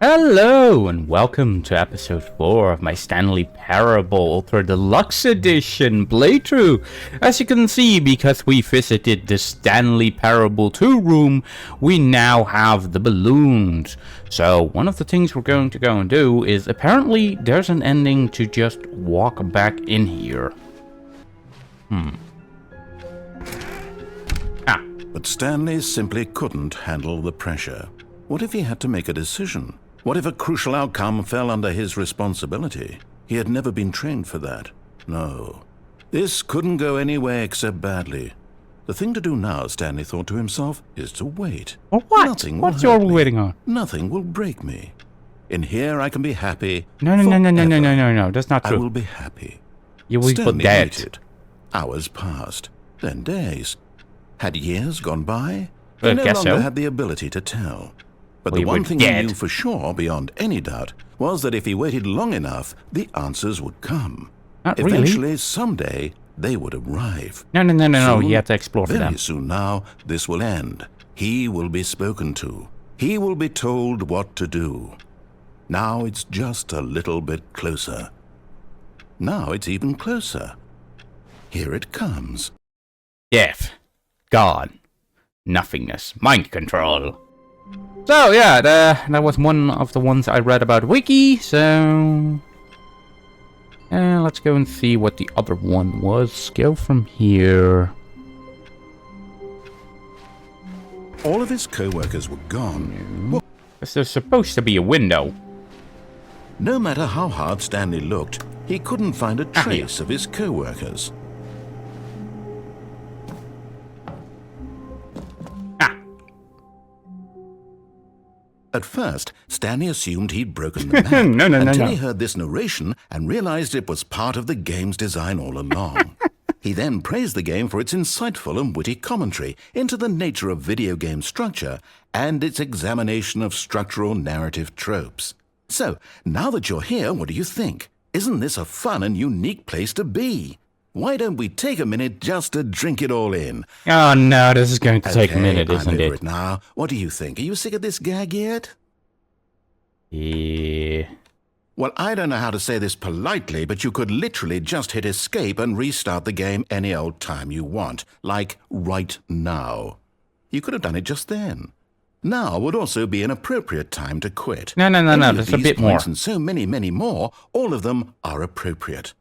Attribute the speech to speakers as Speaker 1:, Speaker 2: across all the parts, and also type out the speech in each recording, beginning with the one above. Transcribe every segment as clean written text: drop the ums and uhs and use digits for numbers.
Speaker 1: Hello and welcome to episode 4 of my Stanley Parable Ultra Deluxe Edition playthrough. As you can see, because we visited the Stanley Parable 2 room, we now have the balloons. So one of the things we're going to go and do is apparently there's an ending to just walk back in here.
Speaker 2: But Stanley simply couldn't handle the pressure. What if he had to make a decision? What if a crucial outcome fell under his responsibility? He had never been trained for that. No. This couldn't go any way except badly. The thing to do now, Stanley thought to himself, is to wait.
Speaker 1: Well, what?
Speaker 2: Nothing will
Speaker 1: What's all
Speaker 2: hurt
Speaker 1: we
Speaker 2: me.
Speaker 1: waiting on?
Speaker 2: Nothing will break me. In here I can be happy.
Speaker 1: No, that's not
Speaker 2: I
Speaker 1: true.
Speaker 2: will be happy.
Speaker 1: You will be
Speaker 2: Stanley
Speaker 1: dead.
Speaker 2: waited. Hours passed. Then days. Had years gone by?
Speaker 1: I
Speaker 2: He no
Speaker 1: guess
Speaker 2: longer
Speaker 1: so.
Speaker 2: had the ability to tell. But
Speaker 1: We
Speaker 2: the one
Speaker 1: were
Speaker 2: thing he
Speaker 1: dead.
Speaker 2: knew for sure, beyond any doubt, was that if he waited long enough, the answers would come.
Speaker 1: Not really.
Speaker 2: Eventually, someday, they would arrive.
Speaker 1: No,
Speaker 2: Soon,
Speaker 1: you have to explore for
Speaker 2: very
Speaker 1: them.
Speaker 2: soon now, this will end. He will be spoken to. He will be told what to do. Now it's just a little bit closer. Now it's even closer. Here it comes.
Speaker 1: Death. God. Nothingness. Mind control. So yeah, that was one of the ones I read about Wiki, so... let's go and see what the other one was. Go from here.
Speaker 2: All of his co-workers were gone.
Speaker 1: Because there's supposed to be a window.
Speaker 2: No matter how hard Stanley looked, he couldn't find a trace of his co-workers.
Speaker 1: Ah.
Speaker 2: At first, Stanley assumed he'd broken the map
Speaker 1: No.
Speaker 2: until he heard this narration and realized it was part of the game's design all along. He then praised the game for its insightful and witty commentary into the nature of video game structure and its examination of structural narrative tropes. So, now that you're here, what do you think? Isn't this a fun and unique place to be? Why don't we take a minute just to drink it all in?
Speaker 1: Oh no, this is going to take a minute,
Speaker 2: I'm
Speaker 1: isn't
Speaker 2: over
Speaker 1: it?
Speaker 2: it now. What do you think? Are you sick of this gag yet?
Speaker 1: Yeah.
Speaker 2: Well, I don't know how to say this politely, but you could literally just hit escape and restart the game any old time you want, like right now. You could have done it just then. Now would also be an appropriate time to quit.
Speaker 1: No,
Speaker 2: Any of
Speaker 1: there's a
Speaker 2: these
Speaker 1: bit more.
Speaker 2: points and so many, many more, all of them are appropriate.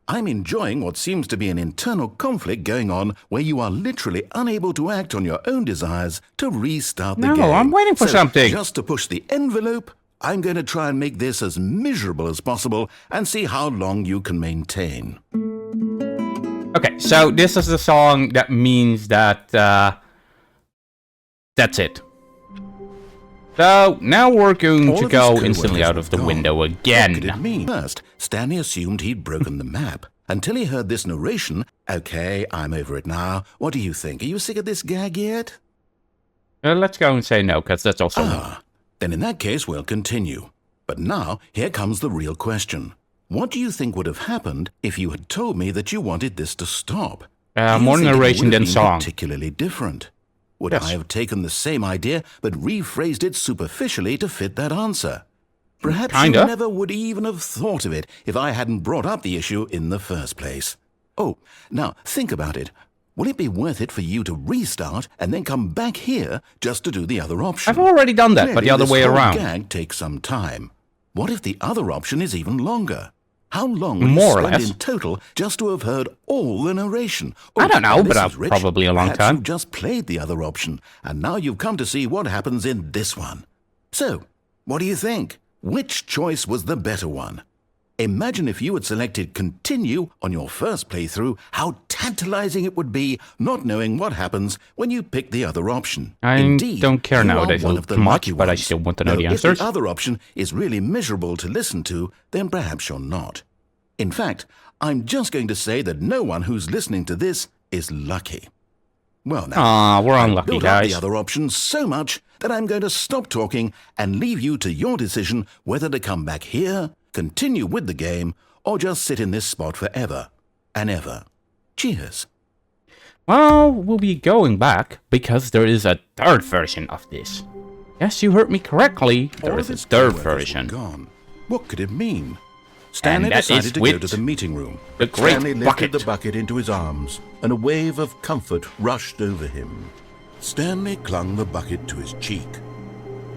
Speaker 2: I'm enjoying what seems to be an internal conflict going on where you are literally unable to act on your own desires to restart the game.
Speaker 1: No, I'm waiting for
Speaker 2: So,
Speaker 1: something.
Speaker 2: Just to push the envelope, I'm going to try and make this as miserable as possible and see how long you can maintain.
Speaker 1: Okay, so this is the song that means that, that's it. So, now we're going
Speaker 2: All
Speaker 1: to
Speaker 2: of his
Speaker 1: go
Speaker 2: co-workers
Speaker 1: instantly out
Speaker 2: were
Speaker 1: of the
Speaker 2: gone.
Speaker 1: window
Speaker 2: What could
Speaker 1: again.
Speaker 2: it mean? First, Stanley assumed he'd broken the map until he heard this narration. Okay, I'm over it now. What do you think? Are you sick of this gag yet?
Speaker 1: Let's go and say no, because that's also...
Speaker 2: Then in that case, we'll continue. But now, here comes the real question. What do you think would have happened if you had told me that you wanted this to stop? Do you
Speaker 1: more
Speaker 2: think it
Speaker 1: narration
Speaker 2: would have
Speaker 1: than
Speaker 2: been
Speaker 1: song.
Speaker 2: particularly different? Would
Speaker 1: Yes.
Speaker 2: I have taken the same idea but rephrased it superficially to fit that answer? Perhaps
Speaker 1: Kinda.
Speaker 2: you never would even have thought of it if I hadn't brought up the issue in the first place. Oh, now think about it. Will it be worth it for you to restart and then come back here just to do the other option?
Speaker 1: I've already done that, but
Speaker 2: Clearly,
Speaker 1: the other
Speaker 2: this
Speaker 1: way
Speaker 2: whole
Speaker 1: around.
Speaker 2: gag takes some time. What if the other option is even longer? How long will
Speaker 1: More or
Speaker 2: you spend
Speaker 1: less.
Speaker 2: in total just to have heard all the narration?
Speaker 1: I don't know,
Speaker 2: and
Speaker 1: but
Speaker 2: this is rich.
Speaker 1: probably a long
Speaker 2: Perhaps
Speaker 1: time.
Speaker 2: you've just played the other option, and now you've come to see what happens in this one. So, what do you think? Which choice was the better one? Imagine if you had selected continue on your first playthrough, how tantalizing it would be not knowing what happens when you pick the other option.
Speaker 1: I
Speaker 2: Indeed,
Speaker 1: don't care
Speaker 2: you are
Speaker 1: nowadays
Speaker 2: one of the
Speaker 1: much,
Speaker 2: lucky
Speaker 1: but I
Speaker 2: ones.
Speaker 1: still want to know the
Speaker 2: If
Speaker 1: answers.
Speaker 2: the other option is really miserable to listen to, then perhaps you're not. In fact, I'm just going to say that no one who's listening to this is lucky. Well now,
Speaker 1: Aw, we're
Speaker 2: I've
Speaker 1: unlucky,
Speaker 2: built up
Speaker 1: guys.
Speaker 2: the other option so much that I'm going to stop talking and leave you to your decision whether to come back here, continue with the game, or just sit in this spot forever and ever. Cheers.
Speaker 1: Well, we'll be going back because there is a third version of this. Yes, you heard me correctly. There
Speaker 2: All
Speaker 1: is
Speaker 2: of
Speaker 1: a
Speaker 2: his
Speaker 1: third
Speaker 2: co-workers were
Speaker 1: version.
Speaker 2: gone. What could it mean? Stanley
Speaker 1: that is
Speaker 2: decided to go
Speaker 1: with
Speaker 2: to the meeting room.
Speaker 1: the great
Speaker 2: Stanley lifted
Speaker 1: bucket.
Speaker 2: the bucket into his arms, and a wave of comfort rushed over him. Stanley clung the bucket to his cheek.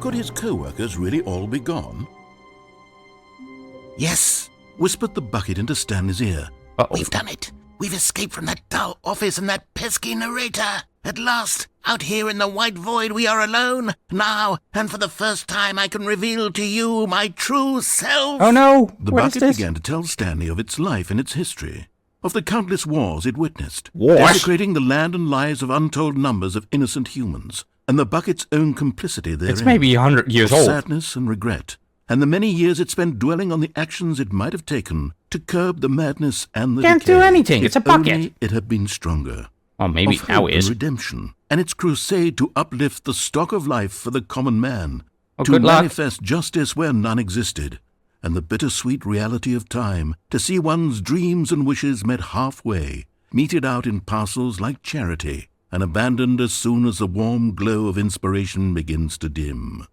Speaker 2: Could his co-workers really all be gone? Yes, whispered the bucket into Stanley's ear.
Speaker 1: Uh-oh.
Speaker 2: We've done it. We've escaped from that dull office and that pesky narrator. At last, out here in the white void, we are alone. Now, and for the first time, I can reveal to you my true self.
Speaker 1: Oh no!
Speaker 2: The
Speaker 1: What is
Speaker 2: bucket
Speaker 1: this?
Speaker 2: began to tell Stanley of its life and its history, of the countless wars it witnessed,
Speaker 1: Wars?
Speaker 2: desecrating the land and lives of untold numbers of innocent humans, and the bucket's own complicity therein.
Speaker 1: It's maybe 100 years
Speaker 2: of
Speaker 1: old.
Speaker 2: sadness and regret, and the many years it spent dwelling on the actions it might have taken to curb the madness and the
Speaker 1: Can't do
Speaker 2: decay.
Speaker 1: anything. It's a
Speaker 2: If
Speaker 1: bucket.
Speaker 2: only it had been stronger.
Speaker 1: Well, maybe
Speaker 2: Of
Speaker 1: now
Speaker 2: hope
Speaker 1: is.
Speaker 2: and redemption, and its crusade to uplift the stock of life for the common man,
Speaker 1: Oh,
Speaker 2: to
Speaker 1: good luck.
Speaker 2: manifest justice where none existed, and the bittersweet reality of time, to see one's dreams and wishes met halfway, meted out in parcels like charity, and abandoned as soon as the warm glow of inspiration begins to dim.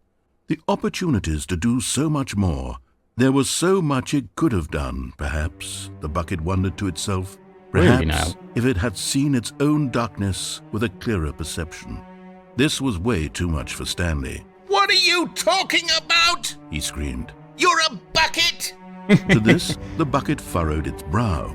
Speaker 2: The opportunities to do so much more. There was so much it could have done, perhaps, the bucket wondered to itself.
Speaker 1: Really
Speaker 2: Perhaps
Speaker 1: now?
Speaker 2: if it had seen its own darkness with a clearer perception. This was way too much for Stanley.
Speaker 3: What are you talking about?
Speaker 2: He screamed.
Speaker 3: You're a bucket!
Speaker 2: To this, the bucket furrowed its brow.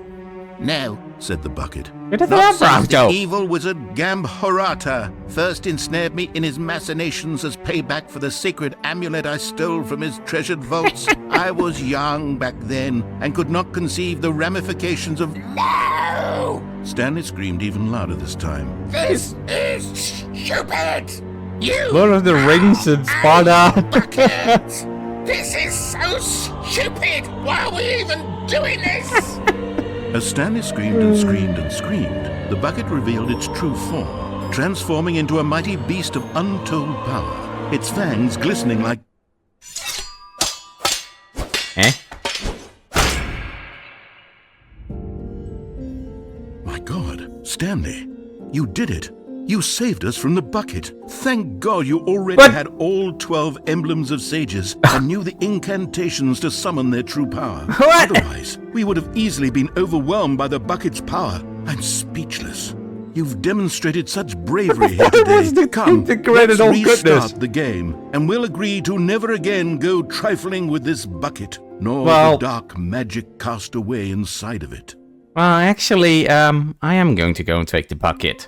Speaker 3: No,
Speaker 2: Said the bucket.
Speaker 1: It doesn't
Speaker 3: not
Speaker 1: have brows,
Speaker 3: since the
Speaker 1: though.
Speaker 3: evil wizard Gambhorata first ensnared me in his machinations as payback for the sacred amulet I stole from his treasured vaults. I was young back then and could not conceive the ramifications of... No!
Speaker 2: Stanley screamed even louder this time.
Speaker 3: This is stupid! You
Speaker 1: Lord of the Rings and Sparta.
Speaker 3: bucket! This is so stupid! Why are we even doing this?
Speaker 2: As Stanley screamed and screamed and screamed, the bucket revealed its true form, transforming into a mighty beast of untold power, its fangs glistening like...
Speaker 1: Eh?
Speaker 2: My God, Stanley, you did it. You saved us from the bucket. Thank God you already
Speaker 1: What?
Speaker 2: had all 12 emblems of sages and knew the incantations to summon their true power.
Speaker 1: What?
Speaker 2: Otherwise, we would have easily been overwhelmed by the bucket's power. I'm speechless. You've demonstrated such bravery here today.
Speaker 1: was the
Speaker 2: Come,
Speaker 1: integrated
Speaker 2: let's
Speaker 1: old
Speaker 2: restart
Speaker 1: goodness.
Speaker 2: the game, and we'll agree to never again go trifling with this bucket, nor
Speaker 1: Well-
Speaker 2: the dark magic cast away inside of it.
Speaker 1: Well, actually, I am going to go and take the bucket.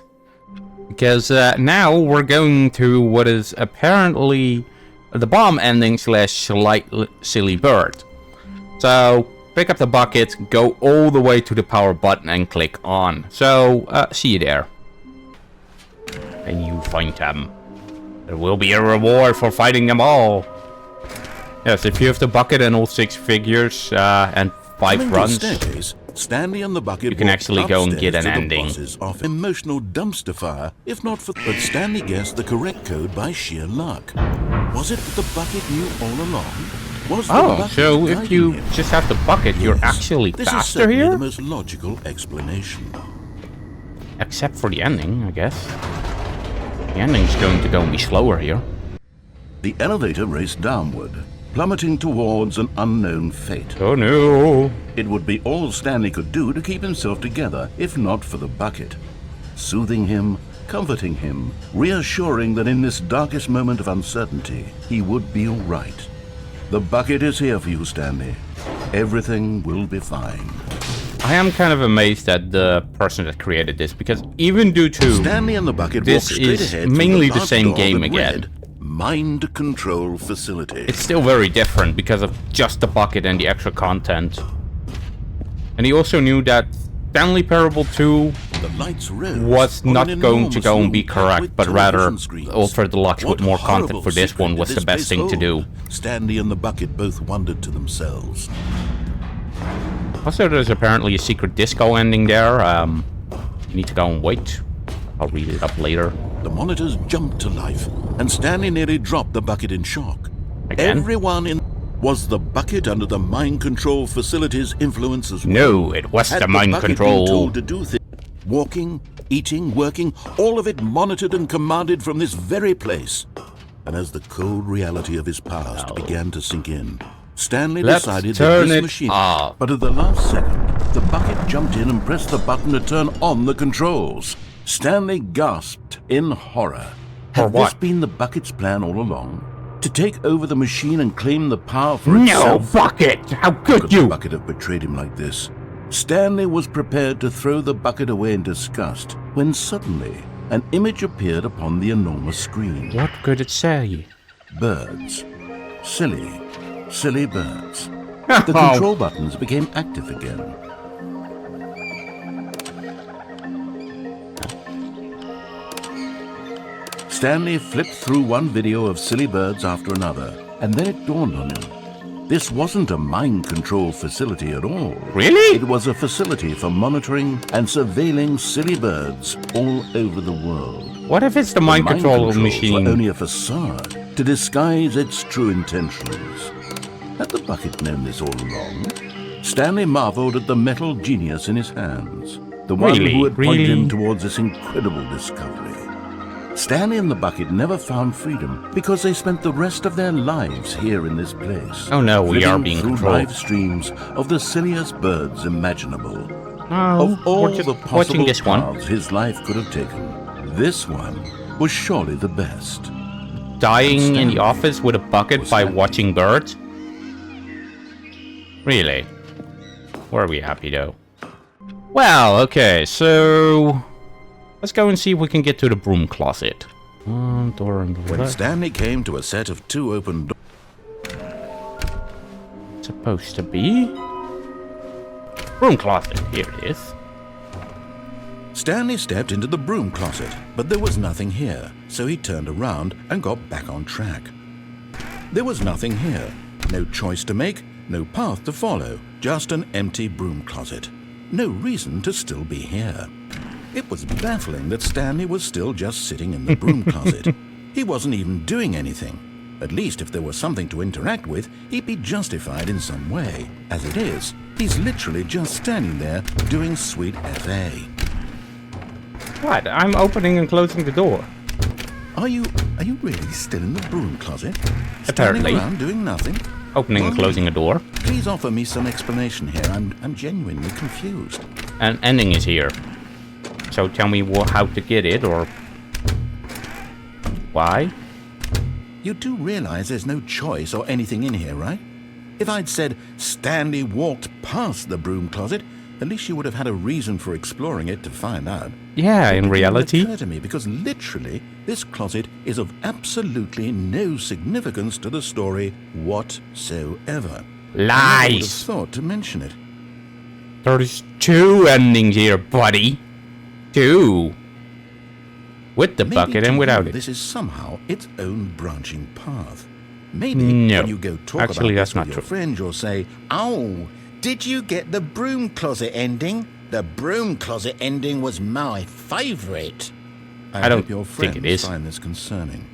Speaker 1: Because now we're going to what is apparently the bomb ending / silly bird. So, pick up the bucket, go all the way to the power button and click on. So, see you there. And you find them. There will be a reward for fighting them all. Yes, if you have the bucket and all 6 figures and 5
Speaker 2: Coming to the
Speaker 1: runs.
Speaker 2: staircase, Stanley and the bucket
Speaker 1: You can
Speaker 2: walked
Speaker 1: actually go and get
Speaker 2: upstairs
Speaker 1: an
Speaker 2: to the
Speaker 1: ending.
Speaker 2: boss's office. Emotional dumpster fire, if not for... But Stanley guessed the correct code by sheer luck. Was it that the bucket knew all along? Was the
Speaker 1: Oh,
Speaker 2: bucket
Speaker 1: so if
Speaker 2: guiding
Speaker 1: you
Speaker 2: him?
Speaker 1: just have the bucket, you're
Speaker 2: Yes,
Speaker 1: actually
Speaker 2: this is
Speaker 1: faster
Speaker 2: certainly
Speaker 1: here?
Speaker 2: the most logical explanation.
Speaker 1: Except for the ending, I guess. The ending's going to go and be slower here.
Speaker 2: The elevator raced downward, plummeting towards an unknown fate.
Speaker 1: Oh no!
Speaker 2: It would be all Stanley could do to keep himself together, if not for the bucket. Soothing him, comforting him, reassuring that in this darkest moment of uncertainty, he would be all right. The bucket is here for you, Stanley. Everything will be fine.
Speaker 1: I am kind of amazed at the person that created this, because even due to
Speaker 2: Stanley and the bucket
Speaker 1: this
Speaker 2: walked straight
Speaker 1: is
Speaker 2: ahead through
Speaker 1: mainly the
Speaker 2: dark
Speaker 1: same
Speaker 2: door
Speaker 1: game
Speaker 2: that
Speaker 1: again.
Speaker 2: read, Mind Control Facility.
Speaker 1: it's still very different because of just the bucket and the extra content. And he also knew that Stanley Parable 2
Speaker 2: The lights rose
Speaker 1: was
Speaker 2: on
Speaker 1: not
Speaker 2: an
Speaker 1: going to
Speaker 2: enormous
Speaker 1: go and
Speaker 2: room
Speaker 1: be
Speaker 2: packed
Speaker 1: correct,
Speaker 2: with
Speaker 1: but rather
Speaker 2: television screens.
Speaker 1: Ultra Deluxe
Speaker 2: What
Speaker 1: with more
Speaker 2: horrible
Speaker 1: content for this
Speaker 2: secret
Speaker 1: one
Speaker 2: did
Speaker 1: was the
Speaker 2: this
Speaker 1: best
Speaker 2: place
Speaker 1: thing to do.
Speaker 2: hold? Stanley and the bucket both wondered to themselves.
Speaker 1: Also, there's apparently a secret disco ending there. You need to go and wait. I'll read it up later.
Speaker 2: The monitors jumped to life, and Stanley nearly dropped the bucket in shock.
Speaker 1: Again?
Speaker 2: Everyone in... Was the bucket under the mind control facility's influence as well?
Speaker 1: No, it was
Speaker 2: Had
Speaker 1: the mind
Speaker 2: bucket been
Speaker 1: control.
Speaker 2: told to do things? Walking, eating, working, all of it monitored and commanded from this very place. And as the cold reality of his past began to sink in, Stanley
Speaker 1: Let's
Speaker 2: decided that
Speaker 1: turn
Speaker 2: this
Speaker 1: it
Speaker 2: machine...
Speaker 1: off.
Speaker 2: But at the last second, the bucket jumped in and pressed the button to turn on the controls. Stanley gasped in horror. Had
Speaker 1: what?
Speaker 2: this been the bucket's plan all along? To take over the machine and claim the power for
Speaker 1: No,
Speaker 2: itself?
Speaker 1: Bucket! How could
Speaker 2: Could
Speaker 1: you?
Speaker 2: the bucket have betrayed him like this? Stanley was prepared to throw the bucket away in disgust when suddenly an image appeared upon the enormous screen.
Speaker 1: What could it say?
Speaker 2: Birds. Silly birds. The control buttons became active again. Stanley flipped through one video of silly birds after another, and then it dawned on him. This wasn't a mind control facility at all.
Speaker 1: Really?
Speaker 2: It was a facility for monitoring and surveilling silly birds all over the world.
Speaker 1: What if it's the mind control
Speaker 2: controls
Speaker 1: machine?
Speaker 2: were only a facade to disguise its true intentions. Had the bucket known this all along? Stanley marveled at the metal genius in his hands, the one who had pointed him towards this incredible discovery. Stanley and the bucket never found freedom because they spent the rest of their lives here in this place.
Speaker 1: Oh no, we are
Speaker 2: living
Speaker 1: being
Speaker 2: through
Speaker 1: controlled.
Speaker 2: live streams of the silliest birds imaginable.
Speaker 1: Oh,
Speaker 2: Of all
Speaker 1: we're just
Speaker 2: the
Speaker 1: watching
Speaker 2: possible
Speaker 1: this one.
Speaker 2: paths his life could have taken, this one was surely the best.
Speaker 1: Dying in the office with a bucket by watching birds? Really? Were we happy though? Well, okay, so let's go and see if we can get to the broom closet. Door and
Speaker 2: When Stanley came to a set of two open doors,
Speaker 1: supposed to be broom closet. Here it is.
Speaker 2: Stanley stepped into the broom closet, but there was nothing here, so he turned around and got back on track. There was nothing here, no choice to make, no path to follow, just an empty broom closet. No reason to still be here. It was baffling that Stanley was still just sitting in the broom closet. He wasn't even doing anything. At least if there was something to interact with, he'd be justified in some way. As it is, he's literally just standing there doing sweet FA.
Speaker 1: What? I'm opening and closing the door.
Speaker 2: Are you really still in the broom closet?
Speaker 1: Apparently.
Speaker 2: Standing around doing nothing?
Speaker 1: Opening and closing a door.
Speaker 2: Please offer me some explanation here. I'm genuinely confused.
Speaker 1: An ending is here. So tell me how to get it, or why?
Speaker 2: You do realize there's no choice or anything in here, right? If I'd said Stanley walked past the broom closet, at least you would have had a reason for exploring it to find out.
Speaker 1: Yeah,
Speaker 2: It
Speaker 1: in
Speaker 2: didn't
Speaker 1: reality.
Speaker 2: occur to me because literally this closet is of absolutely no significance to the story whatsoever. I never would have
Speaker 1: Lies.
Speaker 2: thought to mention it.
Speaker 1: There's two endings here, buddy. Two. With the
Speaker 2: Maybe
Speaker 1: bucket
Speaker 2: to
Speaker 1: and without
Speaker 2: you,
Speaker 1: it.
Speaker 2: This is somehow its own branching path. Maybe
Speaker 1: No.
Speaker 2: when you go talk
Speaker 1: Actually,
Speaker 2: about
Speaker 1: that's
Speaker 2: this
Speaker 1: not
Speaker 2: with your
Speaker 1: true.
Speaker 2: friends, you'll say, "Oh, did you get the broom closet ending? The broom closet ending was my favourite."
Speaker 1: I don't
Speaker 2: hope your
Speaker 1: think it
Speaker 2: friends
Speaker 1: is.
Speaker 2: find this concerning.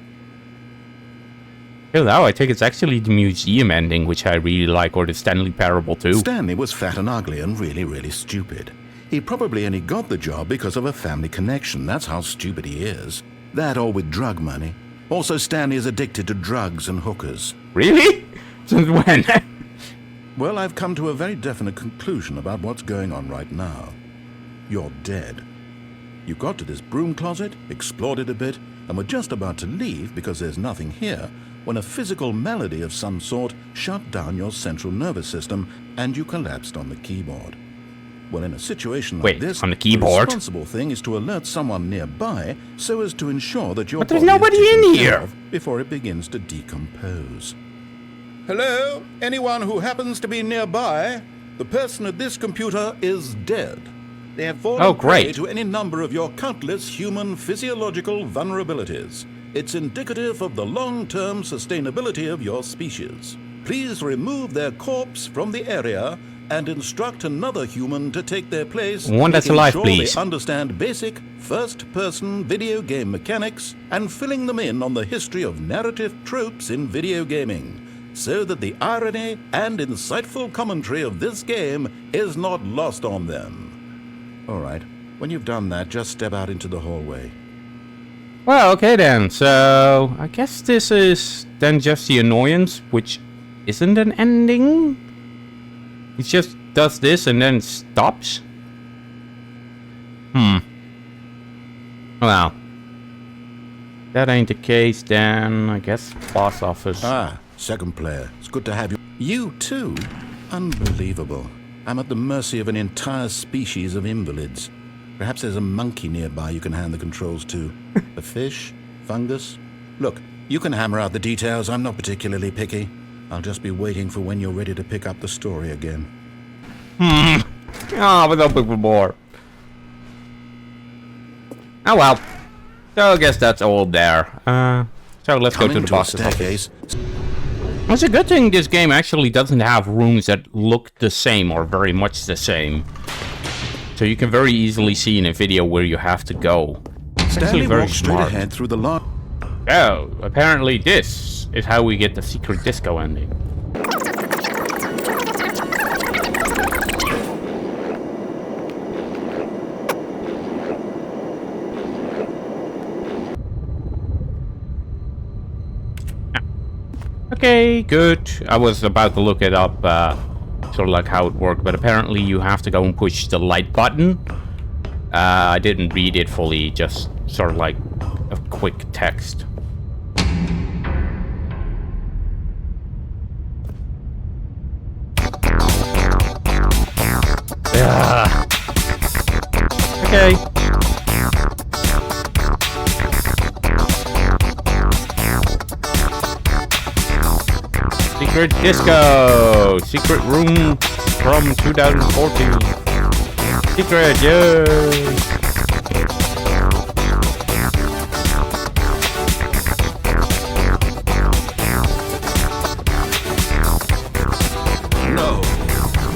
Speaker 1: Oh, no, I think it's actually the museum ending, which I really like, or the Stanley Parable too.
Speaker 2: Stanley was fat and ugly and really, really stupid. He probably only got the job because of a family connection. That's how stupid he is. That or with drug money. Also, Stanley is addicted to drugs and hookers.
Speaker 1: Really? Since when?
Speaker 2: Well, I've come to a very definite conclusion about what's going on right now. You're dead. You got to this broom closet, explored it a bit, and were just about to leave because there's nothing here when a physical malady of some sort shut down your central nervous system and you collapsed on the keyboard. Well, in a situation like
Speaker 1: Wait,
Speaker 2: this,
Speaker 1: on the keyboard?
Speaker 2: responsible thing is to alert someone nearby so as to ensure that your
Speaker 1: But there's
Speaker 2: body is
Speaker 1: nobody
Speaker 2: taken
Speaker 1: in
Speaker 2: care
Speaker 1: here.
Speaker 2: of before it begins to decompose. Hello? Anyone who happens to be nearby? The person at this computer is dead. They have fallen
Speaker 1: Oh,
Speaker 2: prey
Speaker 1: great.
Speaker 2: to any number of your countless human physiological vulnerabilities. It's indicative of the long-term sustainability of your species. Please remove their corpse from the area and instruct another human to take their place,
Speaker 1: One that's
Speaker 2: making
Speaker 1: alive,
Speaker 2: sure
Speaker 1: please.
Speaker 2: they understand basic first-person video game mechanics and filling them in on the history of narrative tropes in video gaming, so that the irony and insightful commentary of this game is not lost on them. All right, when you've done that, just step out into the hallway.
Speaker 1: Well, okay then. So I guess this is then just the annoyance, which isn't an ending. It just does this and then stops. Well, that ain't the case then. I guess boss office.
Speaker 2: Ah, second player. It's good to have you. You too? Unbelievable. I'm at the mercy of an entire species of invalids. Perhaps there's a monkey nearby you can hand the controls to. A fish? Fungus? Look, you can hammer out the details. I'm not particularly picky. I'll just be waiting for when you're ready to pick up the story again.
Speaker 1: Oh, but open for more.
Speaker 2: Ah,
Speaker 1: Oh well. So I guess that's all there. So let's go to the boss office. It's a good thing this game actually doesn't have rooms that look the same or very much the same. So you can very easily see in a video where you have to go. It's actually
Speaker 2: Stanley
Speaker 1: very
Speaker 2: walked straight
Speaker 1: smart.
Speaker 2: ahead through the lot.
Speaker 1: Oh, apparently this is how we get the secret disco ending. Okay, good. I was about to look it up, sort of like how it worked, but apparently you have to go and push the light button. I didn't read it fully, just sort of like a quick text. Okay. Secret disco! Secret room from 2014. Secret, yay!
Speaker 2: No,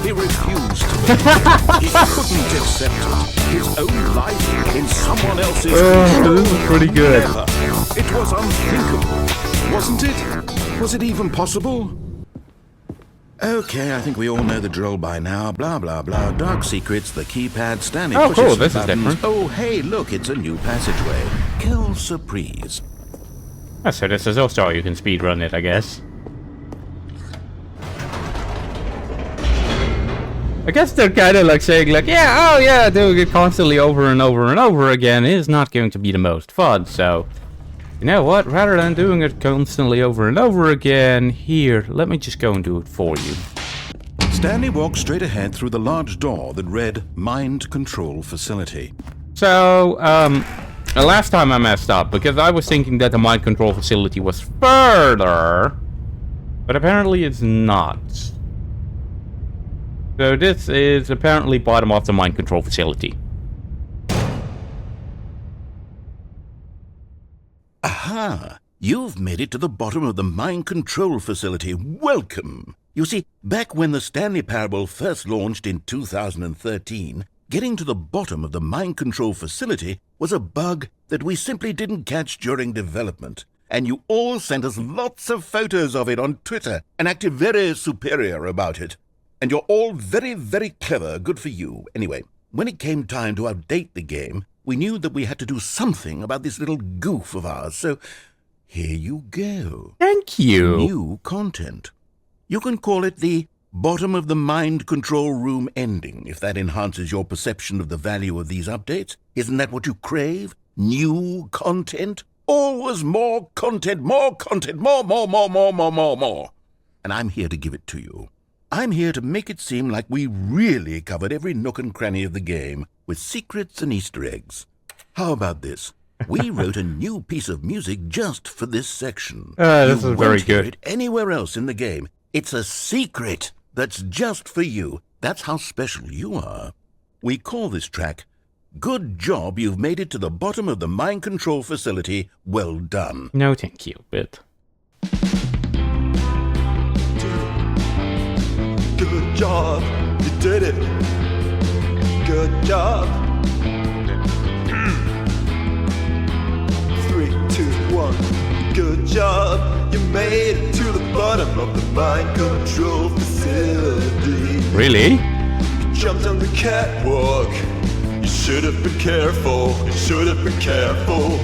Speaker 2: he refused to believe. He couldn't accept it. His own life in someone else's control.
Speaker 1: This is pretty good.
Speaker 2: Never. It was unthinkable, wasn't it? Was it even possible? Okay, I think we all know the drill by now. Blah, blah, blah. Dark secrets, the keypad, Stanley
Speaker 1: Oh,
Speaker 2: pushes
Speaker 1: cool,
Speaker 2: some
Speaker 1: this is
Speaker 2: buttons.
Speaker 1: different.
Speaker 2: Oh, hey, look, it's a new passageway. Kill surprise.
Speaker 1: Oh, so this is also how you can speedrun it, I guess. I guess they're kind of like saying like, yeah, oh yeah, doing it constantly over and over and over again is not going to be the most fun, so... You know what, rather than doing it constantly over and over again, here, let me just go and do it for you.
Speaker 2: Stanley walked straight ahead through the large door that read Mind Control Facility.
Speaker 1: So, last time I messed up, because I was thinking that the mind control facility was further, but apparently it's not. So this is apparently bottom of the mind control facility.
Speaker 2: Aha! You've made it to the bottom of the mind control facility. Welcome! You see, back when the Stanley Parable first launched in 2013, getting to the bottom of the mind control facility was a bug that we simply didn't catch during development. And you all sent us lots of photos of it on Twitter and acted very superior about it. And you're all very, very clever. Good for you. Anyway, when it came time to update the game, we knew that we had to do something about this little goof of ours, so here you go.
Speaker 1: Thank you.
Speaker 2: New content. You can call it the bottom of the mind control room ending, if that enhances your perception of the value of these updates. Isn't that what you crave? New content? Always more content, more content, more. And I'm here to give it to you. I'm here to make it seem like we really covered every nook and cranny of the game, with secrets and Easter eggs. How about this? We wrote a new piece of music just for this section.
Speaker 1: This is
Speaker 2: You
Speaker 1: very
Speaker 2: won't hear
Speaker 1: good.
Speaker 2: it anywhere else in the game. It's a secret that's just for you. That's how special you are. We call this track, Good Job You've Made It to the Bottom of the Mind Control Facility. Well done.
Speaker 1: No, thank you, but...
Speaker 4: Good job, you did it. Good job. 3, 2, 1. Good job, you made it to the bottom of the mind control facility.
Speaker 1: Really?
Speaker 4: You jumped on the catwalk. You should have been careful. You should have been careful.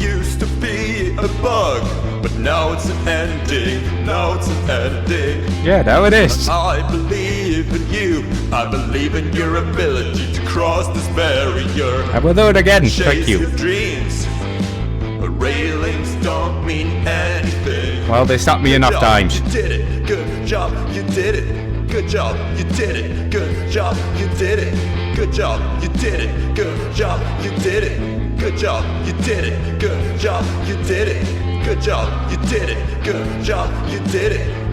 Speaker 4: used to be a bug, but now it's an ending. Now it's an ending.
Speaker 1: Yeah, now it is.
Speaker 4: I believe in you. I believe in your ability to cross this barrier.
Speaker 1: I will do it again.
Speaker 4: Chase
Speaker 1: Thank you.
Speaker 4: your dreams. But railings don't mean anything.
Speaker 1: Well, they stopped me
Speaker 4: Good
Speaker 1: enough
Speaker 4: job,
Speaker 1: times.
Speaker 4: You did it. Good job. You did it. Good job. You did it. Good job. You did it. Good job. You did it. Good job. You did it. Good job. You did it. Good job. You did it. Good job. You did it. Good job. You did it.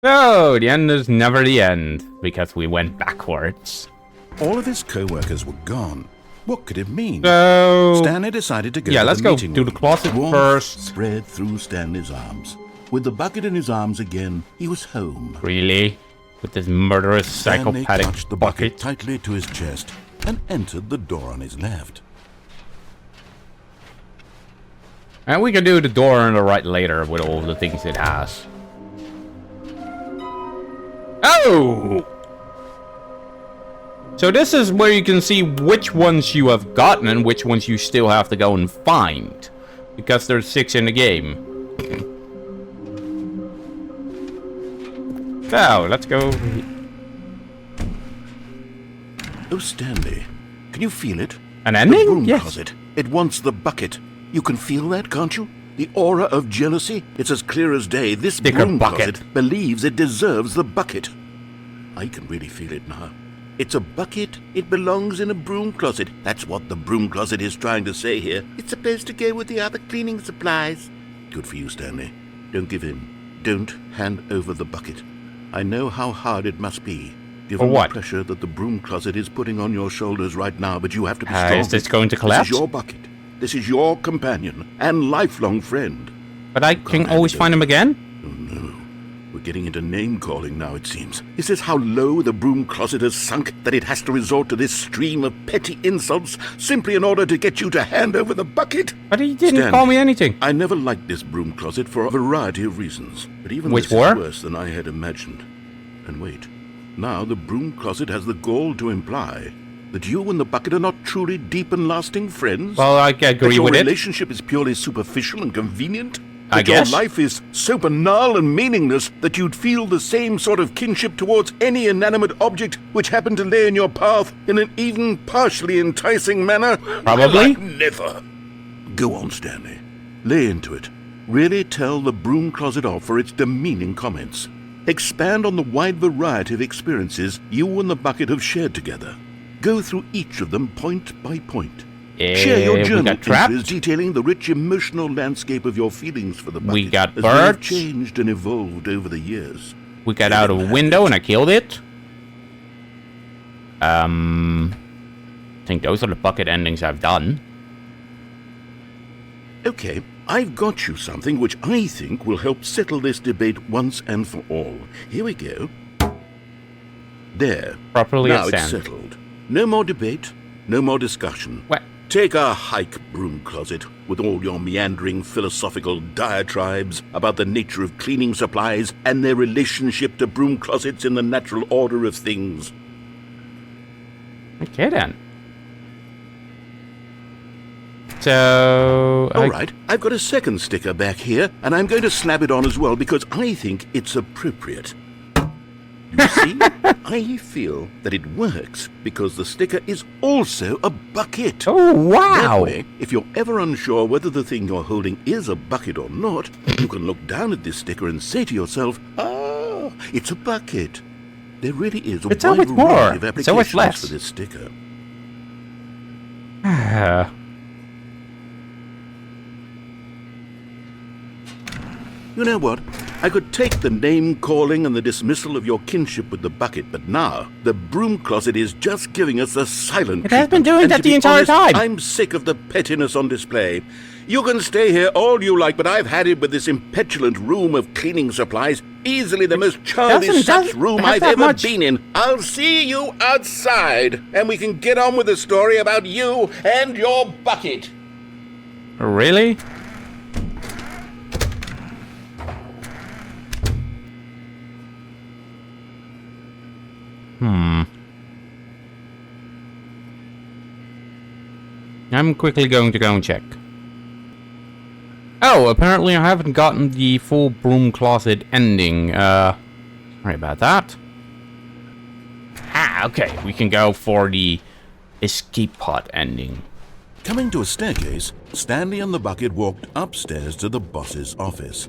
Speaker 1: Oh, the end is never the end because we went backwards.
Speaker 2: All of his co-workers were gone. What could it mean?
Speaker 1: So
Speaker 2: Stanley decided to go
Speaker 1: yeah,
Speaker 2: to
Speaker 1: let's
Speaker 2: the
Speaker 1: go
Speaker 2: meeting
Speaker 1: do the
Speaker 2: room.
Speaker 1: closet
Speaker 2: Warmth
Speaker 1: first.
Speaker 2: spread through Stanley's arms. With the bucket in his arms again, he was home.
Speaker 1: Really? With this murderous
Speaker 2: Stanley
Speaker 1: psychopathic
Speaker 2: clutched the bucket tightly to his chest and entered the door on his left.
Speaker 1: And we can do the door on the right later with all the things it has. Oh! So this is where you can see which ones you have gotten and which ones you still have to go and find. Because there's 6 in the game. So, let's go.
Speaker 2: Oh, Stanley, can you feel it?
Speaker 1: An
Speaker 2: The
Speaker 1: ending?
Speaker 2: broom
Speaker 1: Yes.
Speaker 2: closet. It wants the bucket. You can feel that, can't you? The aura of jealousy. It's as clear as day. This
Speaker 1: Sticker
Speaker 2: broom
Speaker 1: bucket.
Speaker 2: closet believes it deserves the bucket. I can really feel it now. It's a bucket. It belongs in a broom closet. That's what the broom closet is trying to say here. It's supposed to go with the other cleaning supplies. Good for you, Stanley. Don't give in. Don't hand over the bucket. I know how hard it must be, given
Speaker 1: what?
Speaker 2: the pressure that the broom closet is putting on your shoulders right now, but you have to be strong.
Speaker 1: Is this going to collapse?
Speaker 2: This is your bucket. This is your companion and lifelong friend.
Speaker 1: But I can always find him again?
Speaker 2: Oh no. We're getting into name-calling now, it seems. Is this how low the broom closet has sunk, that it has to resort to this stream of petty insults simply in order to get you to hand over the bucket?
Speaker 1: But he didn't
Speaker 2: Stanley,
Speaker 1: call me anything.
Speaker 2: I never liked this broom closet for a variety of reasons. But even
Speaker 1: Which
Speaker 2: this
Speaker 1: were?
Speaker 2: is worse than I had imagined. And wait, now the broom closet has the gall to imply that you and the bucket are not truly deep and lasting friends?
Speaker 1: Well, I
Speaker 2: That
Speaker 1: agree
Speaker 2: your
Speaker 1: with it.
Speaker 2: relationship is purely superficial and convenient?
Speaker 1: I
Speaker 2: That
Speaker 1: guess.
Speaker 2: your life is so banal and meaningless that you'd feel the same sort of kinship towards any inanimate object which happened to lay in your path in an even partially enticing manner?
Speaker 1: Probably.
Speaker 2: Like never. Go on, Stanley. Lay into it. Really tell the broom closet off for its demeaning comments. Expand on the wide variety of experiences you and the bucket have shared together. Go through each of them point by point. Share your
Speaker 1: we
Speaker 2: journal
Speaker 1: got trapped.
Speaker 2: entries detailing the rich emotional landscape of your feelings for the bucket.
Speaker 1: We got
Speaker 2: as they have
Speaker 1: birds.
Speaker 2: changed and evolved over the years.
Speaker 1: We got out of a window and I killed it. I think those are the bucket endings I've done.
Speaker 2: Okay, I've got you something which I think will help settle this debate once and for all. Here we go. There.
Speaker 1: Properly
Speaker 2: now
Speaker 1: at
Speaker 2: it's
Speaker 1: stand.
Speaker 2: settled. No more debate, no more discussion.
Speaker 1: What?
Speaker 2: Take a hike, broom closet, with all your meandering philosophical diatribes about the nature of cleaning supplies and their relationship to broom closets in the natural order of things.
Speaker 1: Okay then. So...
Speaker 2: All right, I've got a second sticker back here, and I'm going to slap it on as well because I think it's appropriate. You see, I feel that it works because the sticker is also a bucket.
Speaker 1: Oh, wow!
Speaker 2: That way, if you're ever unsure whether the thing you're holding is a bucket or not, you can look down at this sticker and say to yourself, ah, it's a bucket. There really is a
Speaker 1: It's
Speaker 2: wide
Speaker 1: always more.
Speaker 2: variety of
Speaker 1: It's always
Speaker 2: applications
Speaker 1: less.
Speaker 2: for this sticker. You know what? I could take the name-calling and the dismissal of your kinship with the bucket, but now the broom closet is just giving us the silent
Speaker 1: It has been
Speaker 2: treatment.
Speaker 1: doing
Speaker 2: And
Speaker 1: that
Speaker 2: to
Speaker 1: the
Speaker 2: be
Speaker 1: entire
Speaker 2: honest,
Speaker 1: time.
Speaker 2: I'm sick of the pettiness on display. You can stay here all you like, but I've had it with this impetulant room of cleaning supplies. Easily the most childish such room
Speaker 1: have
Speaker 2: I've
Speaker 1: that
Speaker 2: ever
Speaker 1: much.
Speaker 2: been in. I'll see you outside, and we can get on with the story about you and your bucket.
Speaker 1: Really? I'm quickly going to go and check. Oh, apparently I haven't gotten the full broom closet ending. Sorry about that. Ah, okay. We can go for the escape pod ending.
Speaker 2: Coming to a staircase, Stanley and the bucket walked upstairs to the boss's office.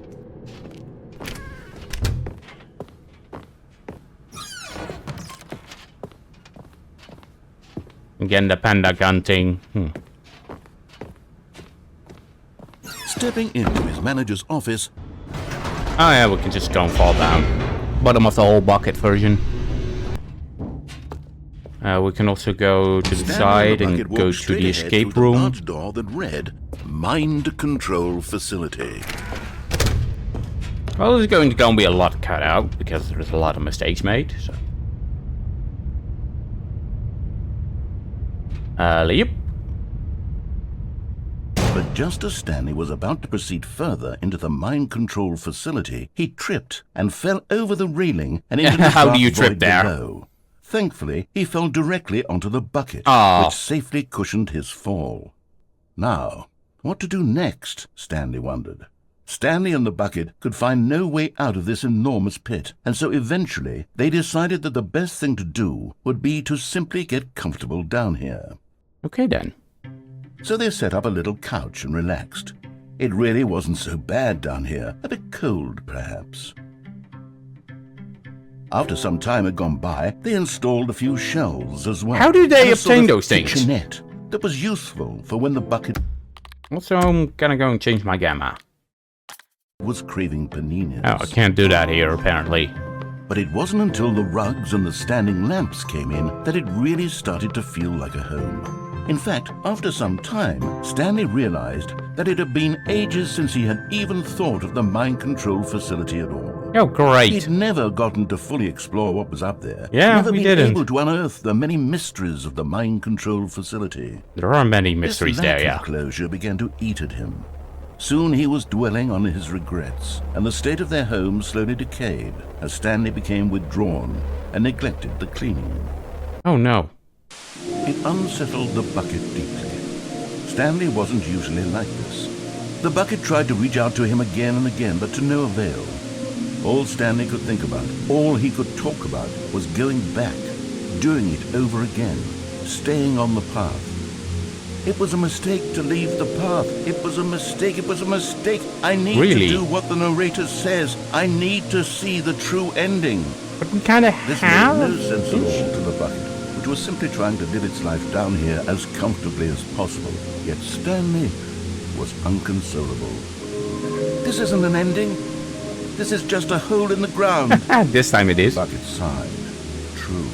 Speaker 1: Again, the panda gun thing.
Speaker 2: Stepping into his manager's office,
Speaker 1: Oh yeah, we can just go and fall down. Bottom of the whole bucket version. We can also go to the side and go to the escape room.
Speaker 2: A large door that read, Mind Control Facility.
Speaker 1: Well, there's going to go and be a lot cut out because there's a lot of mistakes made. So. Yep.
Speaker 2: But just as Stanley was about to proceed further into the mind control facility, he tripped and fell over the railing and into the
Speaker 1: How do you
Speaker 2: dark
Speaker 1: trip
Speaker 2: void
Speaker 1: there?
Speaker 2: below. Thankfully, he fell directly onto the bucket, which safely cushioned his fall. Now, what to do next, Stanley wondered. Stanley and the bucket could find no way out of this enormous pit, and so eventually they decided that the best thing to do would be to simply get comfortable down here.
Speaker 1: Okay then.
Speaker 2: So they set up a little couch and relaxed. It really wasn't so bad down here, a bit cold perhaps. After some time had gone by, they installed a few shelves as well.
Speaker 1: How do they
Speaker 2: and a sort
Speaker 1: obtain
Speaker 2: of
Speaker 1: those things?
Speaker 2: kitchenette that was useful for when the bucket
Speaker 1: Also, I'm gonna go and change my gamma.
Speaker 2: was craving paninis.
Speaker 1: Oh, I can't do that here, apparently.
Speaker 2: But it wasn't until the rugs and the standing lamps came in that it really started to feel like a home. In fact, after some time, Stanley realized that it had been ages since he had even thought of the mind control facility at all.
Speaker 1: Oh, great.
Speaker 2: He'd never gotten to fully explore what was up there.
Speaker 1: Yeah,
Speaker 2: never
Speaker 1: we
Speaker 2: been
Speaker 1: didn't.
Speaker 2: able to unearth the many mysteries of the mind control facility.
Speaker 1: There are many mysteries
Speaker 2: This lack
Speaker 1: there, yeah.
Speaker 2: of closure began to eat at him. Soon he was dwelling on his regrets, and the state of their home slowly decayed as Stanley became withdrawn and neglected the cleaning.
Speaker 1: Oh no.
Speaker 2: It unsettled the bucket deeply. Stanley wasn't usually like this. The bucket tried to reach out to him again and again, but to no avail. All Stanley could think about, all he could talk about, was going back, doing it over again, staying on the path. It was a mistake to leave the path. It was a mistake. It was a mistake. I need
Speaker 1: Really?
Speaker 2: to do what the narrator says. I need to see the true ending.
Speaker 1: But we kind of
Speaker 2: This
Speaker 1: have...
Speaker 2: made no sense at all to the bucket, which was simply trying to live its life down here as comfortably as possible. Yet Stanley was unconsolable. This isn't an ending. This is just a hole in the ground.
Speaker 1: This time it is.
Speaker 2: Bucket sighed. True,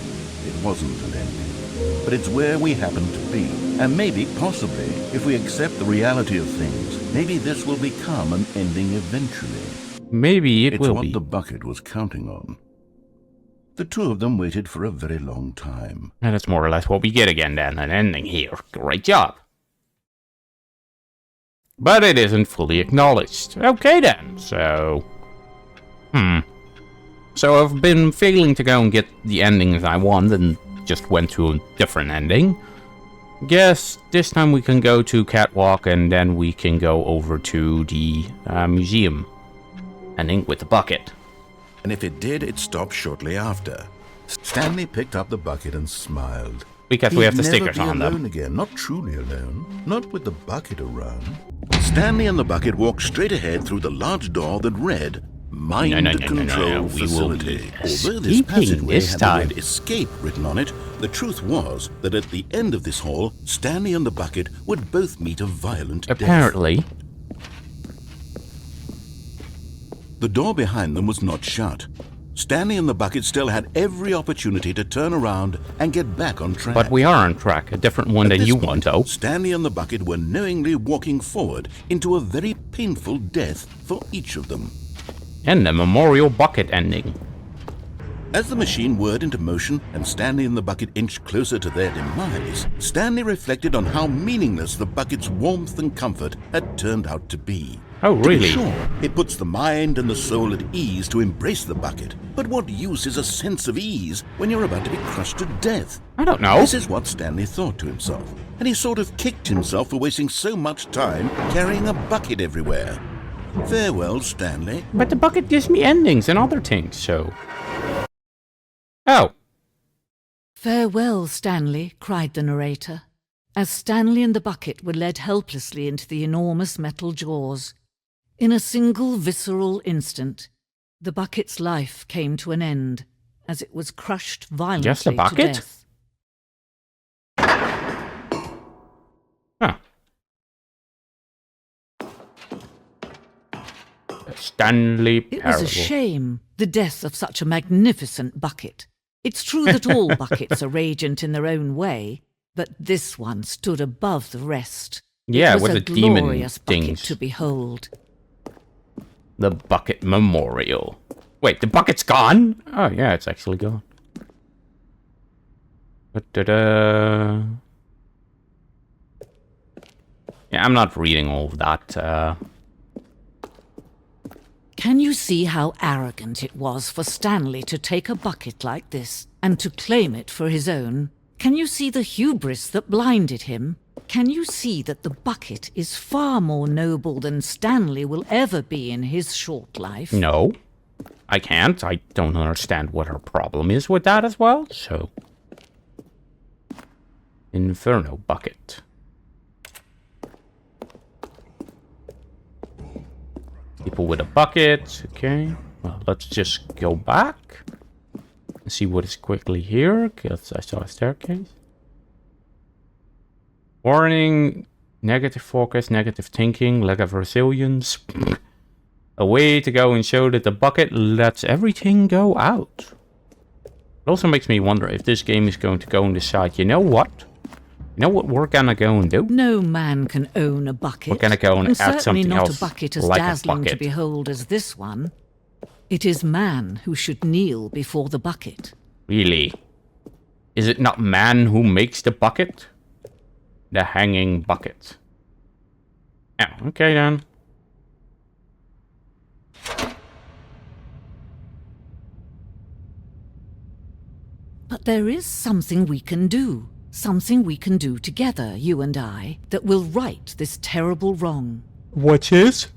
Speaker 2: it wasn't an ending. But it's where we happen to be. And maybe, possibly, if we accept the reality of things, maybe this will become an ending eventually.
Speaker 1: Maybe it
Speaker 2: It's
Speaker 1: will
Speaker 2: what
Speaker 1: be.
Speaker 2: the bucket was counting on. The two of them waited for a very long time.
Speaker 1: And that's more or less what we get again then, an ending here. Great job. But it isn't fully acknowledged. Okay then, so... So I've been failing to go and get the endings I want and just went to a different ending. Guess this time we can go to Catwalk and then we can go over to the museum. Ending with the bucket.
Speaker 2: And if it did, it stopped shortly after. Stanley picked up the bucket and smiled.
Speaker 1: Because we have the stickers
Speaker 2: He'd
Speaker 1: on
Speaker 2: never be
Speaker 1: them.
Speaker 2: alone again, not truly alone, not with the bucket around. Stanley and the bucket walked straight ahead through the large door that read Mind Control
Speaker 1: We will
Speaker 2: Facility.
Speaker 1: be
Speaker 2: Although this
Speaker 1: escaping
Speaker 2: passageway
Speaker 1: this
Speaker 2: had
Speaker 1: time.
Speaker 2: the word escape written on it, the truth was that at the end of this hall, Stanley and the bucket would both meet a violent death.
Speaker 1: Apparently.
Speaker 2: The door behind them was not shut. Stanley and the bucket still had every opportunity to turn around and get back on track.
Speaker 1: But we are on track. A different one
Speaker 2: At
Speaker 1: than
Speaker 2: this
Speaker 1: you
Speaker 2: point,
Speaker 1: want, though.
Speaker 2: Stanley and the bucket were knowingly walking forward into a very painful death for each of them.
Speaker 1: And the memorial bucket ending.
Speaker 2: As the machine whirred into motion and Stanley and the bucket inched closer to their demise, Stanley reflected on how meaningless the bucket's warmth and comfort had turned out to be.
Speaker 1: Oh, really?
Speaker 2: To be sure, it puts the mind and the soul at ease to embrace the bucket. But what use is a sense of ease when you're about to be crushed to death?
Speaker 1: I don't know.
Speaker 2: This is what Stanley thought to himself, and he sort of kicked himself for wasting so much time carrying a bucket everywhere. Farewell, Stanley.
Speaker 1: But the bucket gives me endings and other things, so... Oh.
Speaker 5: "Farewell, Stanley," cried the narrator, as Stanley and the bucket were led helplessly into the enormous metal jaws. In a single visceral instant, the bucket's life came to an end, as it was crushed violently
Speaker 1: Just a
Speaker 5: to
Speaker 1: bucket?
Speaker 5: death.
Speaker 1: Huh. Stanley
Speaker 5: It
Speaker 1: Parable.
Speaker 5: was a shame, the death of such a magnificent bucket. It's true that all buckets are radiant in their own way, but this one stood above the rest.
Speaker 1: Yeah,
Speaker 5: it was
Speaker 1: with
Speaker 5: a
Speaker 1: the demon
Speaker 5: glorious bucket
Speaker 1: things.
Speaker 5: to behold.
Speaker 1: The Bucket Memorial. Wait, the bucket's gone? Oh, yeah, it's actually gone. Da-da-da. Yeah, I'm not reading all of that.
Speaker 5: Can you see how arrogant it was for Stanley to take a bucket like this and to claim it for his own? Can you see the hubris that blinded him? Can you see that the bucket is far more noble than Stanley will ever be in his short life?
Speaker 1: No, I can't. I don't understand what her problem is with that as well, so... Inferno Bucket. People with a bucket, okay. Well, let's just go back and see what is quickly here, because I saw a staircase. Warning, negative focus, negative thinking, lack of resilience. A way to go and show that the bucket lets everything go out. It also makes me wonder if this game is going to go and decide, you know what? You know what we're gonna go and do?
Speaker 5: No man can own a bucket.
Speaker 1: We're gonna go and add
Speaker 5: certainly
Speaker 1: something
Speaker 5: not
Speaker 1: else
Speaker 5: a bucket as
Speaker 1: like a
Speaker 5: dazzling to
Speaker 1: bucket.
Speaker 5: behold as this one. It is man who should kneel before the bucket.
Speaker 1: Really? Is it not man who makes the bucket? The hanging bucket. Oh, okay then.
Speaker 5: But there is something we can do. Something we can do together, you and I, that will right this terrible wrong.
Speaker 1: What is?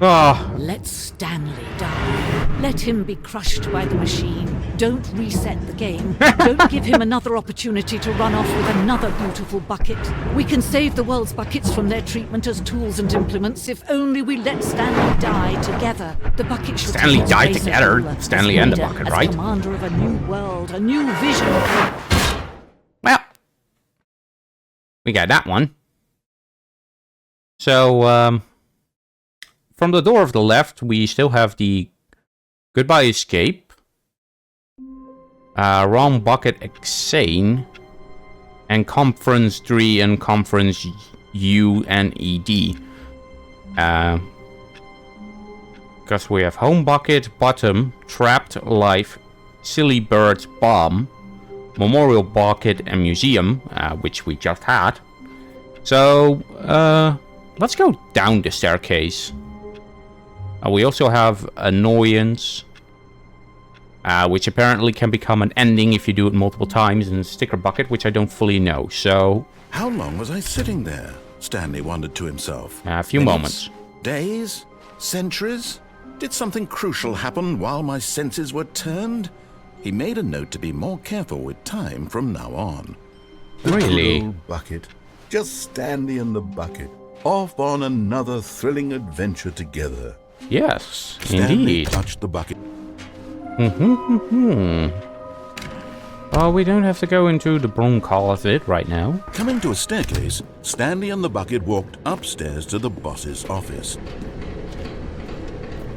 Speaker 1: Ah,
Speaker 5: Let Stanley die. Let him be crushed by the machine. Don't reset the game. Don't give him another opportunity to run off with another beautiful bucket. We can save the world's buckets from their treatment as tools and implements if only we let Stanley die together. The bucket should
Speaker 1: Stanley
Speaker 5: take its
Speaker 1: die
Speaker 5: place as
Speaker 1: together?
Speaker 5: ruler,
Speaker 1: Stanley
Speaker 5: as
Speaker 1: and the
Speaker 5: leader,
Speaker 1: bucket,
Speaker 5: as
Speaker 1: right?
Speaker 5: commander of a new world, a new vision.
Speaker 1: well. We got that one. So, from the door of the left, we still have the Goodbye Escape, Wrong Bucket Exane, and Conference 3 and Conference UNED. Because we have Home Bucket, Bottom, Trapped Life, Silly Birds, Bomb, Memorial Bucket, and Museum, which we just had. So, let's go down the staircase. We also have Annoyance, which apparently can become an ending if you do it multiple times, and Sticker Bucket, which I don't fully know, so...
Speaker 2: How long was I sitting there? Stanley wondered to himself.
Speaker 1: A few
Speaker 2: Minutes?
Speaker 1: moments.
Speaker 2: Days? Centuries? Did something crucial happen while my senses were turned? He made a note to be more careful with time from now on. The
Speaker 1: Really?
Speaker 2: good old bucket. Just Stanley and the bucket. Off on another thrilling adventure together.
Speaker 1: Yes,
Speaker 2: Stanley
Speaker 1: indeed.
Speaker 2: touched the bucket.
Speaker 1: Well, we don't have to go into the bronchal of it right now.
Speaker 2: Coming to a staircase, Stanley and the bucket walked upstairs to the boss's office.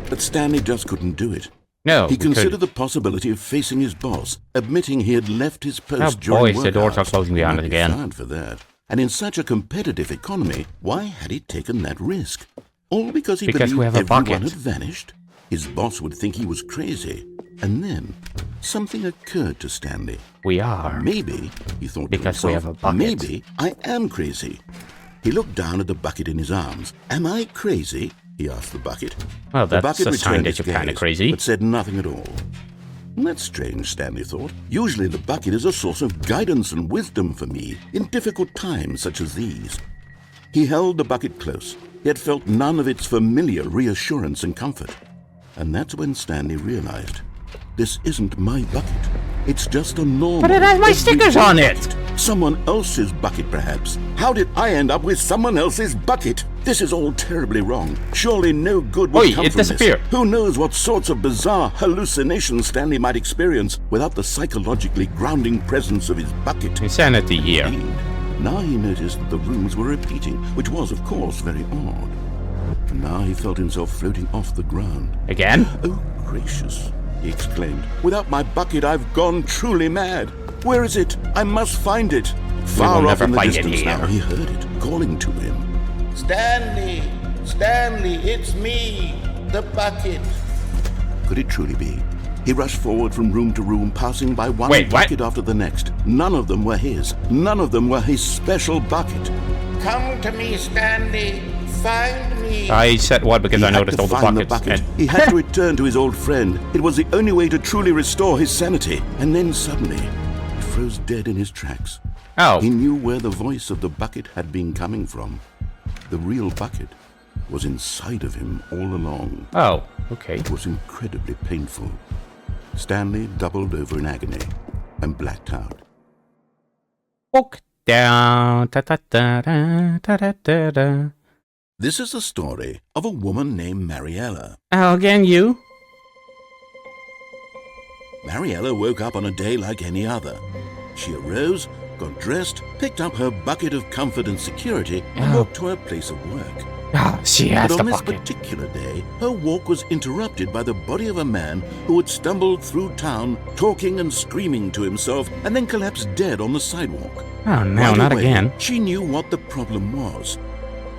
Speaker 2: But Stanley just couldn't do it.
Speaker 1: No,
Speaker 2: He
Speaker 1: we
Speaker 2: considered
Speaker 1: could.
Speaker 2: the possibility of facing his boss, admitting he had left his post
Speaker 1: Oh,
Speaker 2: during
Speaker 1: boys, the doors are
Speaker 2: workouts.
Speaker 1: closing behind
Speaker 2: Might
Speaker 1: us
Speaker 2: be
Speaker 1: again.
Speaker 2: fired for that. And in such a competitive economy, why had he taken that risk? All because he
Speaker 1: Because
Speaker 2: believed
Speaker 1: we have a
Speaker 2: everyone
Speaker 1: bucket.
Speaker 2: had vanished? His boss would think he was crazy. And then something occurred to Stanley.
Speaker 1: We are.
Speaker 2: Maybe, he thought
Speaker 1: Because
Speaker 2: to
Speaker 1: we
Speaker 2: himself,
Speaker 1: have a bucket.
Speaker 2: maybe I am crazy. He looked down at the bucket in his arms. Am I crazy? He asked the bucket.
Speaker 1: Well,
Speaker 2: The
Speaker 1: that's
Speaker 2: bucket
Speaker 1: a sign
Speaker 2: returned
Speaker 1: that
Speaker 2: its
Speaker 1: you're kind of
Speaker 2: gaze,
Speaker 1: crazy.
Speaker 2: but said nothing at all. That's strange, Stanley thought. Usually the bucket is a source of guidance and wisdom for me in difficult times such as these. He held the bucket close, yet felt none of its familiar reassurance and comfort. And that's when Stanley realized, this isn't my bucket. It's just a normal...
Speaker 1: But it has my stickers on it!
Speaker 2: bucket. Someone else's bucket, perhaps. How did I end up with someone else's bucket? This is all terribly wrong. Surely no good would come
Speaker 1: it
Speaker 2: from
Speaker 1: disappeared.
Speaker 2: this. Who knows what sorts of bizarre hallucinations Stanley might experience without the psychologically grounding presence of his bucket.
Speaker 1: Insanity here.
Speaker 2: Indeed. Now he noticed that the rooms were repeating, which was, of course, very odd. And now he felt himself floating off the ground.
Speaker 1: Again?
Speaker 2: Oh, gracious, he exclaimed. Without my bucket, I've gone truly mad. Where is it? I must find it. Far
Speaker 1: will
Speaker 2: off
Speaker 1: never
Speaker 2: in the
Speaker 1: find it
Speaker 2: distance
Speaker 1: here.
Speaker 2: now, he heard it, calling to him.
Speaker 3: Stanley! Stanley, it's me, the bucket.
Speaker 2: Could it truly be? He rushed forward from room to room, passing by one
Speaker 1: Wait, what?
Speaker 2: bucket after the next. None of them were his. None of them were his special bucket.
Speaker 3: Come to me, Stanley. Find me.
Speaker 1: I said what because
Speaker 2: He
Speaker 1: I
Speaker 2: had
Speaker 1: noticed
Speaker 2: to
Speaker 1: all the
Speaker 2: find
Speaker 1: buckets.
Speaker 2: He had to return to his old friend. It was the only way to truly restore his sanity. And then suddenly, he froze dead in his tracks.
Speaker 1: Oh.
Speaker 2: He knew where the voice of the bucket had been coming from. The real bucket was inside of him all along.
Speaker 1: Oh, okay.
Speaker 2: It was incredibly painful. Stanley doubled over in agony and blacked out.
Speaker 1: Walk down. Ta ta ta da ta da da da.
Speaker 2: This is the story of a woman named Mariella.
Speaker 1: Again, you?
Speaker 2: Mariella woke up on a day like any other. She arose, got dressed, picked up her bucket of comfort and security, and walked to her place of work.
Speaker 1: Ah, she has
Speaker 2: But
Speaker 1: the
Speaker 2: on this
Speaker 1: bucket.
Speaker 2: particular day, her walk was interrupted by the body of a man who had stumbled through town, talking and screaming to himself, and then collapsed dead on the sidewalk.
Speaker 1: Oh no,
Speaker 2: Right
Speaker 1: not
Speaker 2: away,
Speaker 1: again.
Speaker 2: She knew what the problem was.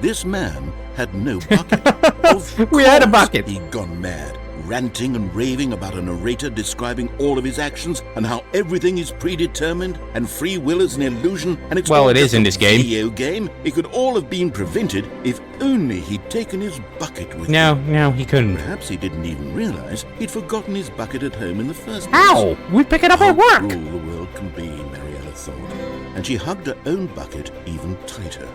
Speaker 2: This man had no bucket. Of
Speaker 1: We had a
Speaker 2: course
Speaker 1: bucket.
Speaker 2: He'd gone mad, ranting and raving about a narrator describing all of his actions and how everything is predetermined and free will is an illusion and it's
Speaker 1: Well,
Speaker 2: all
Speaker 1: it is
Speaker 2: just
Speaker 1: in
Speaker 2: a
Speaker 1: this game.
Speaker 2: video game. It could all have been prevented if only he'd taken his bucket with him.
Speaker 1: No, he couldn't.
Speaker 2: Perhaps he didn't even realize he'd forgotten his bucket at home in the first place.
Speaker 1: How? We pick it up
Speaker 2: How
Speaker 1: at work.
Speaker 2: cruel the world can be, Mariella thought, and she hugged her own bucket even tighter.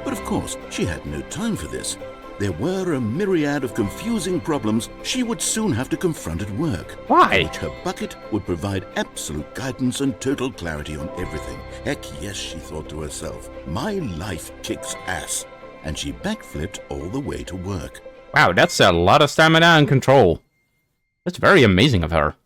Speaker 2: But of course, she had no time for this. There were a myriad of confusing problems she would soon have to confront at work.
Speaker 1: Why?
Speaker 2: Which her bucket would provide absolute guidance and total clarity on everything. Heck yes, she thought to herself. My life kicks ass. And she backflipped all the way to work.
Speaker 1: Wow, that's a lot of stamina and control. That's very amazing of her.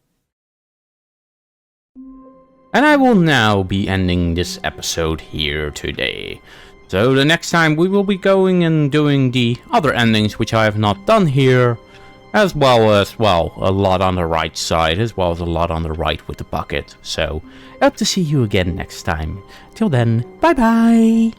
Speaker 1: And I will now be ending this episode here today. So the next time we will be going and doing the other endings which I have not done here. As well as, well, a lot on the right side, as well as a lot on the right with the bucket. So, hope to see you again next time. Till then, bye bye!